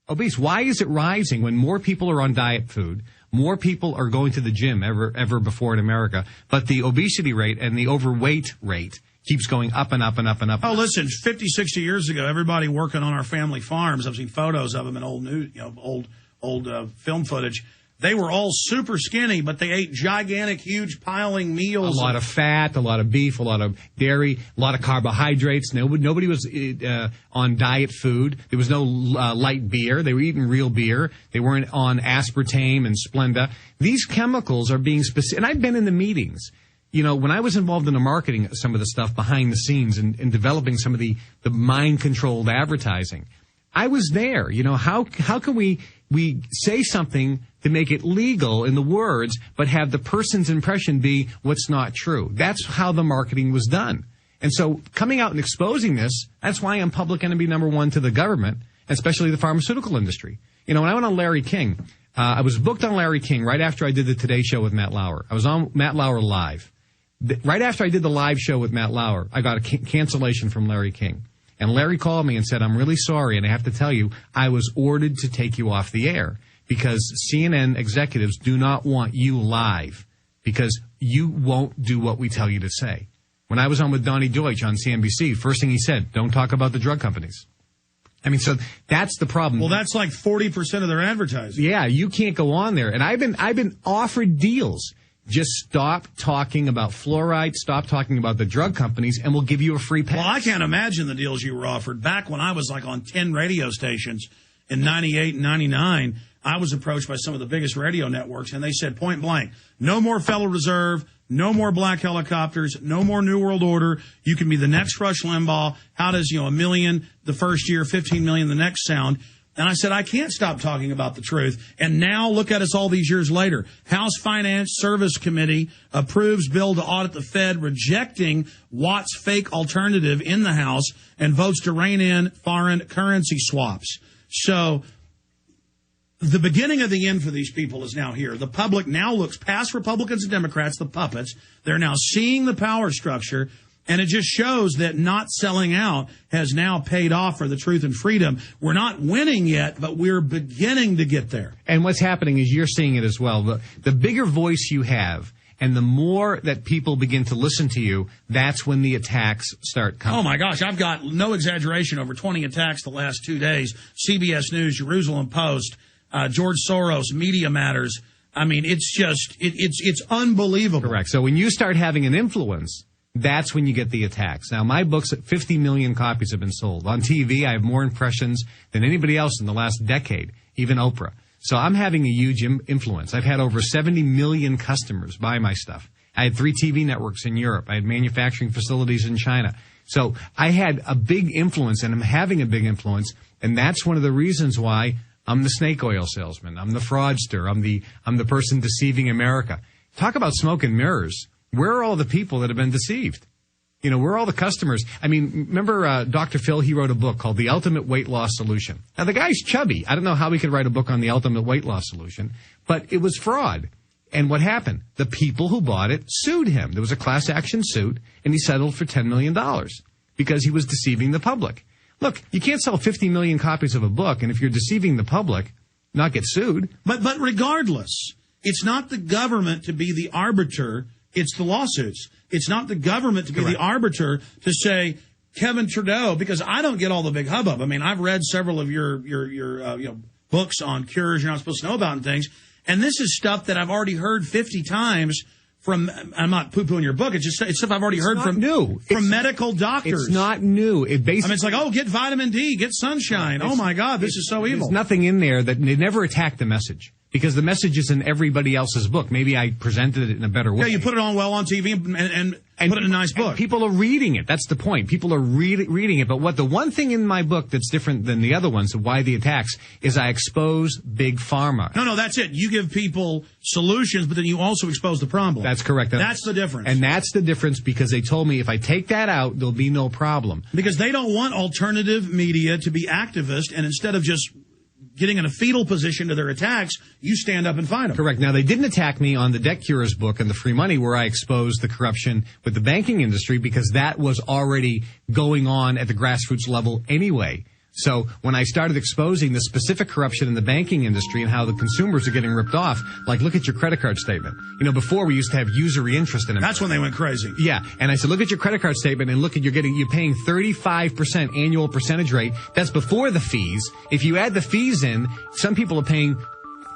Obese. Why is it rising when more people are on diet food? More people are going to the gym ever before in America, but the obesity rate and the overweight rate keeps going up and up and up and up. Oh, listen, 50, 60 years ago, everybody working on our family farms, I've seen photos of them in old film footage. They were all super skinny, but they ate gigantic, huge piling meals. A lot of fat, a lot of beef, a lot of dairy, a lot of carbohydrates. Nobody was on diet food. There was no light beer. They were eating real beer. They weren't on aspartame and Splenda. These chemicals are being specific. And I've been in the meetings. You know, when I was involved in the marketing of some of the stuff behind the scenes and developing some of the mind-controlled advertising, I was there. You know, how can we say something to make it legal in the words, but have the person's impression be what's not true? That's how the marketing was done. And so coming out and exposing this, that's why I'm public enemy number one to the government, especially the pharmaceutical industry. You know, when I went on Larry King, I was booked on Larry King right after I did the Today Show with Matt Lauer. I was on Matt Lauer Live. Right after I did the live show with Matt Lauer, I got a cancellation from Larry King. And Larry called me and said, I'm really sorry, and I have to tell you, I was ordered to take you off the air because CNN executives do not want you live because you won't do what we tell you to say. When I was on with Donnie Deutsch on CNBC, first thing he said, don't talk about the drug companies. I mean, so that's the problem. Well, that's like 40% of their advertising. Yeah, you can't go on there. And I've been offered deals. Just stop talking about fluoride, stop talking about the drug companies, and we'll give you a free pass. Well, I can't imagine the deals you were offered. Back when I was like on 10 radio stations in 98 and 99, I was approached by some of the biggest radio networks, and they said point blank, no more Federal Reserve, no more black helicopters, no more New World Order. You can be the next Rush Limbaugh. How does, $1 million the first year, 15 million the next sound? And I said, I can't stop talking about the truth. And now look at us all these years later. House Finance Service Committee approves bill to audit the Fed, rejecting Watt's fake alternative in the House and votes to rein in foreign currency swaps. So the beginning of the end for these people is now here. The public now looks past Republicans and Democrats, the puppets. They're now seeing the power structure. And it just shows that not selling out has now paid off for the truth and freedom. We're not winning yet, but we're beginning to get there. And what's happening is you're seeing it as well. The bigger voice you have and the more that people begin to listen to you, that's when the attacks start coming. Oh, my gosh. I've got no exaggeration over 20 attacks the last 2 days. CBS News, Jerusalem Post, George Soros, Media Matters. I mean, it's just, it's unbelievable. Correct. So when you start having an influence, that's when you get the attacks. Now, my books, 50 million copies have been sold. On TV, I have more impressions than anybody else in the last decade, even Oprah. So I'm having a huge influence. I've had over 70 million customers buy my stuff. I had 3 TV networks in Europe. I had manufacturing facilities in China. So I had a big influence, and I'm having a big influence, and that's one of the reasons why I'm the snake oil salesman. I'm the fraudster. I'm the person deceiving America. Talk about smoke and mirrors. Where are all the people that have been deceived? You know, where are all the customers? I mean, remember Dr. Phil, he wrote a book called The Ultimate Weight Loss Solution. Now, the guy's chubby. I don't know how he could write a book on the ultimate weight loss solution, but it was fraud. And what happened? The people who bought it sued him. There was a class action suit, and he settled for $10 million because he was deceiving the public. Look, you can't sell 50 million copies of a book, and if you're deceiving the public, not get sued. But regardless, it's not the government to be the arbiter. It's the lawsuits. It's not the government to be the arbiter to say, Kevin Trudeau, because I don't get all the big hubbub. I mean, I've read several of your books on cures you're not supposed to know about and things. And this is stuff that I've already heard 50 times from, I'm not poo-pooing your book, it's stuff I've already heard from medical doctors. It's not new. It's like, oh, get vitamin D, get sunshine. Oh, my God, this is so evil. There's nothing in there that they never attack the message. Because the message is in everybody else's book. Maybe I presented it in a better way. Yeah, you put it on well on TV and put it in a nice book. People are reading it. That's the point. People are reading it. But the one thing in my book that's different than the other ones, why the attacks, is I expose Big Pharma. No, that's it. You give people solutions, but then you also expose the problem. That's correct. That's the difference. And that's the difference because they told me if I take that out, there'll be no problem. Because they don't want alternative media to be activist, and instead of just getting in a fetal position to their attacks, you stand up and fight them. Correct. Now, they didn't attack me on the Debt Cures book and the free money where I exposed the corruption with the banking industry because that was already going on at the grassroots level anyway. So when I started exposing the specific corruption in the banking industry and how the consumers are getting ripped off, like, look at your credit card statement. You know, before we used to have usury interest in it. That's when they went crazy. Yeah. And I said, look at your credit card statement and look at you're paying 35% annual percentage rate. That's before the fees. If you add the fees in, some people are paying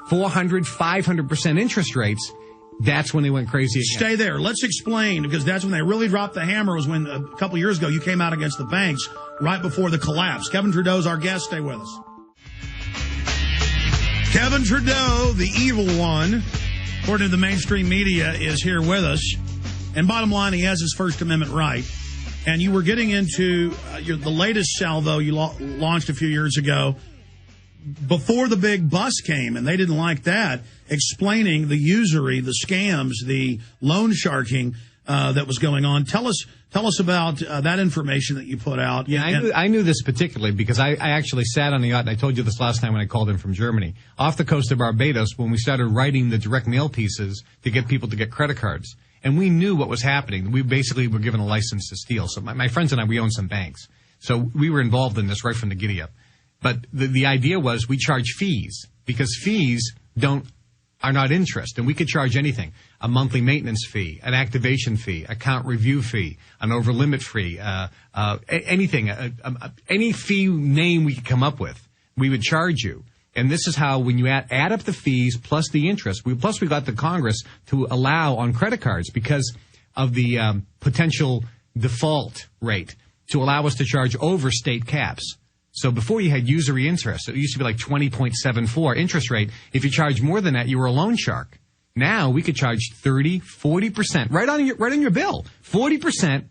400, 500% interest rates. That's when they went crazy again. Stay there. Let's explain, because that's when they really dropped the hammer, was when a couple years ago you came out against the banks right before the collapse. Kevin Trudeau's our guest. Stay with us. Kevin Trudeau, the evil one, according to the mainstream media, is here with us. And bottom line, he has his First Amendment right. And you were getting into the latest salvo you launched a few years ago before the big bust came, and they didn't like that, explaining the usury, the scams, the loan sharking that was going on. Tell us about that information that you put out. Yeah, I knew this particularly because I actually sat on the yacht, and I told you this last time when I called in from Germany, off the coast of Barbados, when we started writing the direct mail pieces to get people to get credit cards. And we knew what was happening. We basically were given a license to steal. So my friends and I, we own some banks. So we were involved in this right from the giddy up. But the idea was we charge fees, because fees are not interest, and we could charge anything: a monthly maintenance fee, an activation fee, account review fee, an over limit fee, anything, any fee name we could come up with, we would charge you. And this is how, when you add up the fees plus the interest, we got the Congress to allow on credit cards, because of the potential default rate, to allow us to charge over state caps. So before you had usury interest, it used to be like 20.74 interest rate. If you charge more than that, you were a loan shark. Now we could charge 30, 40%, right on your bill, 40%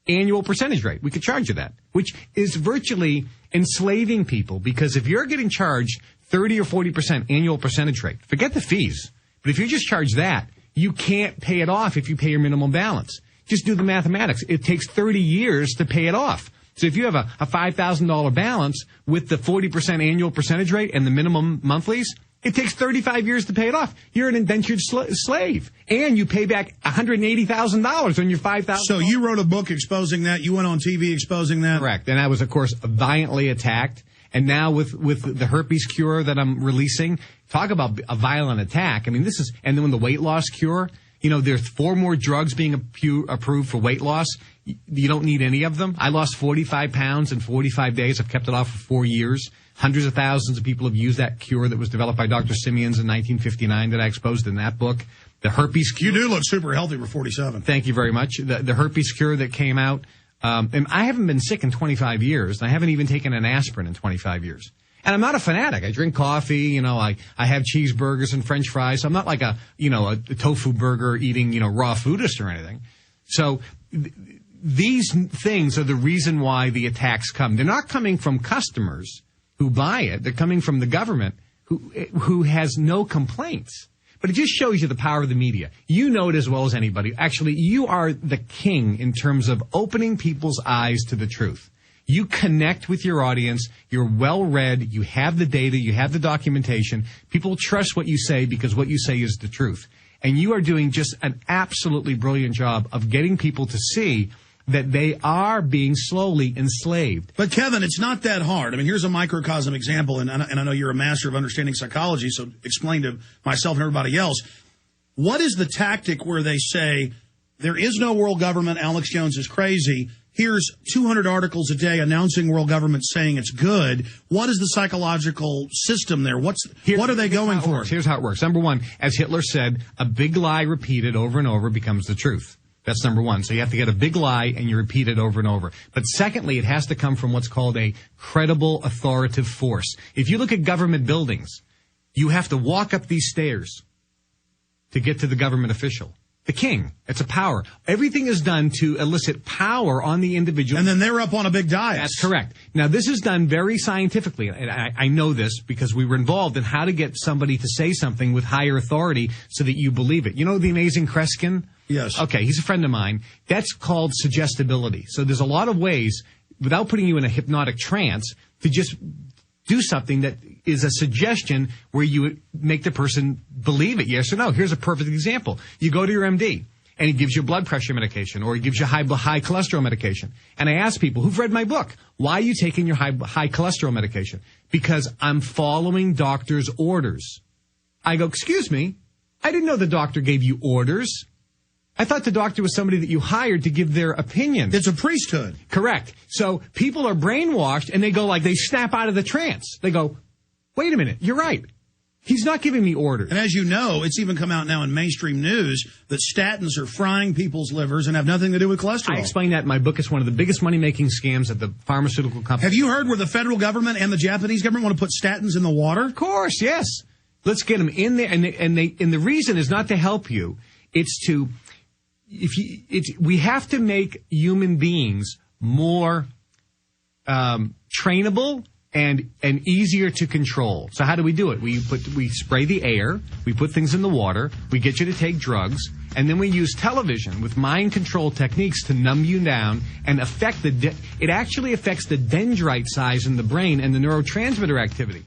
annual percentage rate. We could charge you that, which is virtually enslaving people, because if you're getting charged 30 or 40% annual percentage rate, forget the fees. But if you just charge that, you can't pay it off if you pay your minimum balance. Just do the mathematics. It takes 30 years to pay it off. So if you have a $5,000 balance with the 40% annual percentage rate and the minimum monthlies, it takes 35 years to pay it off. You're an indentured slave. And you pay back $180,000 on your $5,000. So you wrote a book exposing that. You went on TV exposing that. Correct. And I was, of course, violently attacked. And now with the herpes cure that I'm releasing, talk about a violent attack. I mean, and then with the weight loss cure, there's 4 more drugs being approved for weight loss. You don't need any of them. I lost 45 pounds in 45 days. I've kept it off for 4 years. Hundreds of thousands of people have used that cure that was developed by Dr. Simeons in 1959 that I exposed in that book. The herpes cure. You do look super healthy for 47. Thank you very much. The herpes cure that came out. And I haven't been sick in 25 years. And I haven't even taken an aspirin in 25 years. And I'm not a fanatic. I drink coffee, I have cheeseburgers and French fries. So I'm not like a tofu burger eating, raw foodist or anything. So these things are the reason why the attacks come. They're not coming from customers who buy it. They're coming from the government who has no complaints. But it just shows you the power of the media. You know it as well as anybody. Actually, you are the king in terms of opening people's eyes to the truth. You connect with your audience. You're well-read. You have the data. You have the documentation. People trust what you say because what you say is the truth. And you are doing just an absolutely brilliant job of getting people to see that they are being slowly enslaved. But, Kevin, it's not that hard. I mean, here's a microcosm example, and I know you're a master of understanding psychology, so explain to myself and everybody else. What is the tactic where they say, there is no world government, Alex Jones is crazy, here's 200 articles a day announcing world government saying it's good. What is the psychological system there? What are they going for? Here's how it works. Number one, as Hitler said, a big lie repeated over and over becomes the truth. That's number one. So you have to get a big lie and you repeat it over and over. But secondly, it has to come from what's called a credible authoritative force. If you look at government buildings, you have to walk up these stairs to get to the government official. The king. It's a power. Everything is done to elicit power on the individual. And then they're up on a big dais. That's correct. Now, this is done very scientifically. And I know this because we were involved in how to get somebody to say something with higher authority so that you believe it. You know the amazing Kreskin? Yes. Okay, he's a friend of mine. That's called suggestibility. So there's a lot of ways, without putting you in a hypnotic trance, to just do something that is a suggestion where you make the person believe it, yes or no. Here's a perfect example. You go to your MD, and he gives you blood pressure medication, or he gives you high cholesterol medication. And I ask people who've read my book, why are you taking your high cholesterol medication? Because I'm following doctor's orders. I go, excuse me, I didn't know the doctor gave you orders. I thought the doctor was somebody that you hired to give their opinion. It's a priesthood. Correct. So people are brainwashed, and they go like, they snap out of the trance. They go, wait a minute, you're right. He's not giving me orders. And as you know, it's even come out now in mainstream news that statins are frying people's livers and have nothing to do with cholesterol. I explain that in my book. It's one of the biggest money-making scams at the pharmaceutical company. Have you heard where the federal government and the Japanese government want to put statins in the water? Of course, yes. Let's get them in there. And the reason is not to help you. It's to, we have to make human beings more trainable and easier to control. So how do we do it? We spray the air, we put things in the water, we get you to take drugs, and then we use television with mind control techniques to numb you down and affect it actually affects the dendrite size in the brain and the neurotransmitter activity.